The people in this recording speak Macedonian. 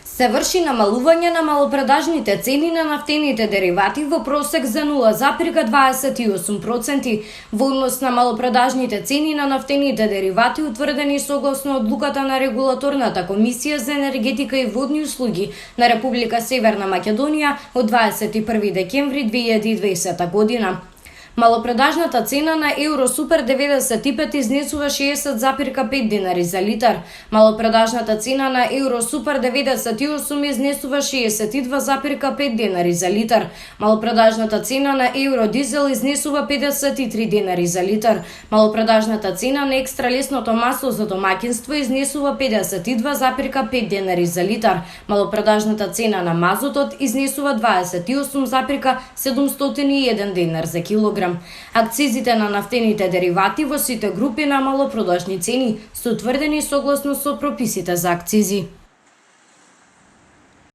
Се врши намалување на малопродажните цени на нафтените деривати во просек за 0,28% во однос на малопродажните цени на нафтените деривати утврдени согласно одлуката на Регулаторната комисија за енергетика и водни услуги на Република Северна Македонија од 21 декември 2020 година. Малопродажната цена на Евро Супер 95 изнесува 60,5 денари за литар. Малопродажната цена на Евро Супер 98 изнесува 62,5 денари за литар. Малопродажната цена на Евро Дизел изнесува 53 денари за литар. Малопродажната цена на екстра лесното масло за домаќинство изнесува 52,5 денари за литар. Малопродажната цена на мазотот изнесува 28,701 денар за килограм. Акцизите на нафтените деривати во сите групи на малопродажни цени се утврдени согласно со прописите за акцизи.